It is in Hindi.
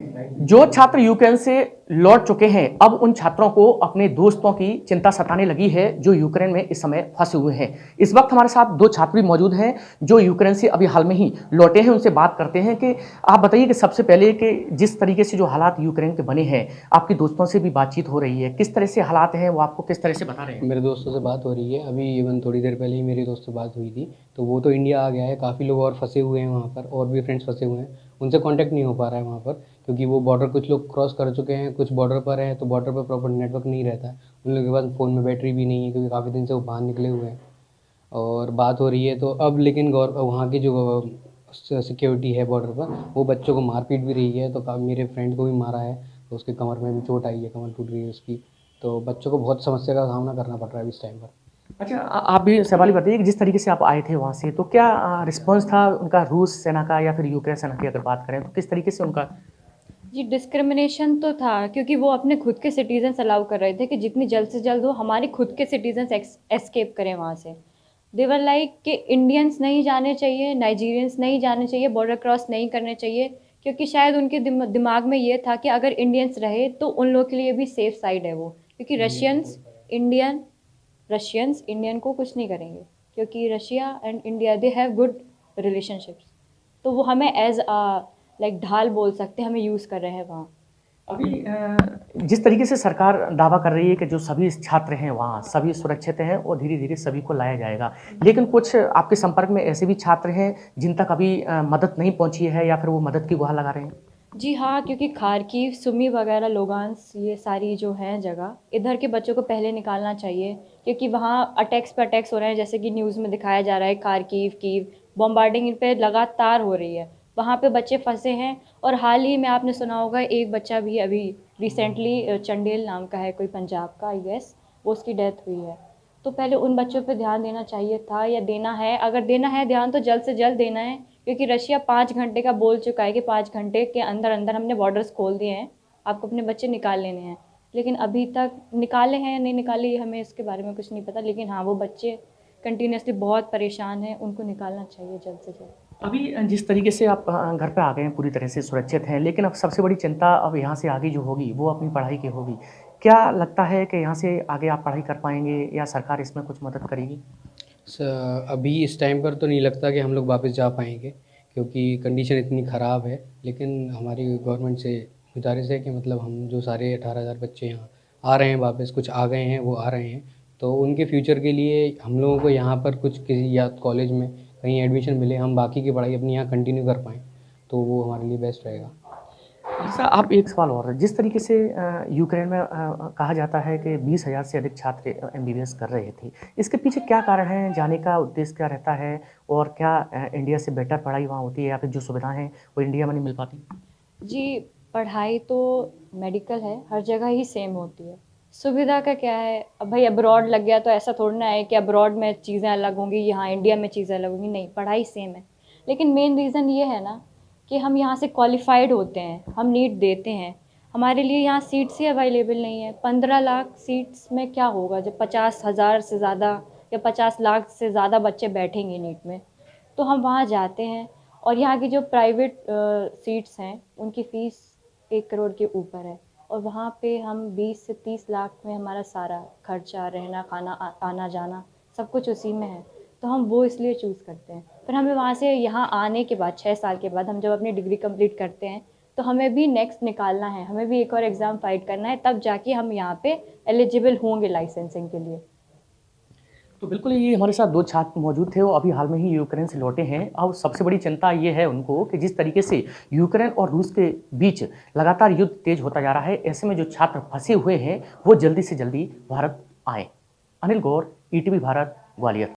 जो छात्र यूक्रेन से लौट चुके हैं, अब उन छात्रों को अपने दोस्तों की चिंता सताने लगी है, जो यूक्रेन में इस समय फंसे हुए हैं। इस वक्त हमारे साथ दो छात्र भी मौजूद हैं, जो यूक्रेन से अभी हाल में ही लौटे हैं। उनसे बात करते हैं कि आप बताइए कि सबसे पहले कि जिस तरीके से जो हालात यूक्रेन के बने हैं, आपके दोस्तों से भी बातचीत हो रही है, किस तरह से हालात हैं, वो आपको किस तरह से बता रहे हैं? मेरे दोस्तों से बात हो रही है, अभी इवन थोड़ी देर पहले ही मेरे दोस्त से बात हुई थी। तो वो तो इंडिया आ गया है, काफ़ी लोग और फंसे हुए हैं वहाँ पर, और भी फ्रेंड्स फंसे हुए हैं। उनसे कांटेक्ट नहीं हो पा रहा है वहाँ पर, क्योंकि वो बॉर्डर कुछ लोग क्रॉस कर चुके हैं, कुछ बॉर्डर पर हैं, तो बॉर्डर पर प्रॉपर नेटवर्क नहीं रहता है। उन लोगों के पास फ़ोन में बैटरी भी नहीं है, क्योंकि काफ़ी दिन से वो बाहर निकले हुए हैं। और बात हो रही है तो अब लेकिन वहाँ की जो सिक्योरिटी है बॉर्डर पर, वो बच्चों को मार पीट भी रही है। तो मेरे फ्रेंड को भी मारा है, तो उसके कमर में भी चोट आई है, कमर टूट रही है उसकी। तो बच्चों को बहुत समस्या का सामना करना पड़ रहा है इस टाइम पर। अच्छा, आप भी सवाल बताइए कि जिस तरीके से आप आए थे वहाँ से, तो क्या रिस्पॉन्स था उनका रूस सेना का या फिर यूक्रेन सेना की अगर बात करें, तो किस तरीके से उनका? जी, डिस्क्रिमिनेशन तो था, क्योंकि वो अपने खुद के सिटीजन्स अलाउ कर रहे थे कि जितनी जल्द से जल्द हो हमारे खुद के सिटीजन्स एस्केप करें वहाँ से। देवर लाइक कि इंडियंस नहीं जाने चाहिए, नाइजीरियंस नहीं जाने चाहिए, बॉर्डर क्रॉस नहीं करने चाहिए, क्योंकि शायद उनके दिमाग में ये था कि अगर इंडियंस रहे तो उन लोगों के लिए भी सेफ साइड है वो, क्योंकि रशियंस इंडियन को कुछ नहीं करेंगे, क्योंकि Russia and India they have good relationships. तो वो हमें एज लाइक ढाल बोल सकते हैं, हमें यूज़ कर रहे हैं वहाँ। अभी जिस तरीके से सरकार दावा कर रही है कि जो सभी छात्र हैं वहाँ सभी सुरक्षित हैं और धीरे-धीरे सभी को लाया जाएगा। लेकिन कुछ आपके संपर्क में ऐसे भी छात्र हैं जिन तक अभी मदद नहीं पहुँची है या फिर वो मदद की गुहार लगा रहे हैं? जी हाँ, क्योंकि खार्किव, सुमी वगैरह, लोगांस, ये सारी जो हैं जगह, इधर के बच्चों को पहले निकालना चाहिए, क्योंकि वहाँ अटैक्स पे अटैक्स हो रहे हैं, जैसे कि न्यूज़ में दिखाया जा रहा है। खार्किव, कीव, बॉम्बार्डिंग इन पे लगातार हो रही है। वहाँ पे बच्चे फंसे हैं, और हाल ही में आपने सुना होगा एक बच्चा भी अभी रिसेंटली, चंडेल नाम का है कोई पंजाब का, आई गेस, वो उसकी डेथ हुई है। तो पहले उन बच्चों पे ध्यान देना चाहिए था, या देना है। अगर देना है ध्यान तो जल्द से जल्द देना है, क्योंकि रशिया 5 घंटे का बोल चुका है कि 5 घंटे के अंदर अंदर हमने बॉर्डर्स खोल दिए हैं, आपको अपने बच्चे निकाल लेने हैं। लेकिन अभी तक निकाले हैं या नहीं निकाले, ये हमें इसके बारे में कुछ नहीं पता। लेकिन हाँ, वो बच्चे कंटिन्यूसली बहुत परेशान हैं, उनको निकालना चाहिए जल्द से जल्द। अभी जिस तरीके से आप घर पे आ गए हैं, पूरी तरह से सुरक्षित हैं, लेकिन अब सबसे बड़ी चिंता अब यहाँ से आगे जो होगी, वो अपनी पढ़ाई की होगी। क्या लगता है कि यहाँ से आगे आप पढ़ाई कर पाएँगे या सरकार इसमें कुछ मदद करेगी? अभी इस टाइम पर तो नहीं लगता कि हम लोग वापस जा पाएंगे, क्योंकि कंडीशन इतनी ख़राब है। लेकिन हमारी गवर्नमेंट से गुजारिश है कि मतलब हम जो सारे 18,000 बच्चे यहाँ आ रहे हैं, वापस कुछ आ गए हैं, वो आ रहे हैं, तो उनके फ्यूचर के लिए हम लोगों को यहाँ पर कुछ किसी या कॉलेज में कहीं एडमिशन मिले, हम बाकी की पढ़ाई अपनी यहाँ कंटिन्यू कर पाएँ, तो वो हमारे लिए बेस्ट रहेगा। अच्छा, आप एक सवाल और है, जिस तरीके से यूक्रेन में कहा जाता है कि 20,000 से अधिक छात्र एमबीबीएस कर रहे थे। इसके पीछे क्या कारण है? जाने का उद्देश्य क्या रहता है? और क्या इंडिया से बेटर पढ़ाई वहाँ होती है या फिर जो सुविधाएँ हैं, वो इंडिया में नहीं मिल पाती? जी, पढ़ाई तो मेडिकल है, हर जगह ही सेम होती है। सुविधा का क्या है, अब भाई अब्रॉड लग गया तो ऐसा थोड़ी ना है कि अब्रॉड में चीज़ें अलग होंगी, यहाँ इंडिया में चीज़ें अलग होंगी, नहीं, पढ़ाई सेम है। लेकिन मेन रीज़न ये है ना कि हम यहाँ से क्वालिफ़ाइड होते हैं, हम नीट देते हैं, हमारे लिए यहाँ सीट्स ही अवेलेबल नहीं है। 15 लाख सीट्स में क्या होगा जब 50,000 से ज़्यादा या 50 लाख से ज़्यादा बच्चे बैठेंगे नीट में। तो हम वहाँ जाते हैं, और यहाँ की जो प्राइवेट सीट्स हैं उनकी फ़ीस 1 करोड़ के ऊपर है, और वहाँ पे हम 20 से 30 लाख में हमारा सारा खर्चा, रहना, खाना, आना जाना सब कुछ उसी में है। तो हम वो इसलिए चूज़ करते हैं। फिर हमें वहाँ से यहाँ आने के बाद 6 साल के बाद हम जब अपनी डिग्री कंप्लीट करते हैं, तो हमें भी नेक्स्ट निकालना है, हमें भी एक और एग्ज़ाम फ़ाइट करना है, तब जाके हम यहाँ पे एलिजिबल होंगे लाइसेंसिंग के लिए। तो बिल्कुल ये हमारे साथ 2 छात्र मौजूद थे, वो अभी हाल में ही यूक्रेन से लौटे हैं। अब सबसे बड़ी चिंता ये है उनको कि जिस तरीके से यूक्रेन और रूस के बीच लगातार युद्ध तेज होता जा रहा है, ऐसे में जो छात्र फँसे हुए हैं, वो जल्दी से जल्दी भारत आएँ। अनिल गौर, ईटीवी भारत, ग्वालियर।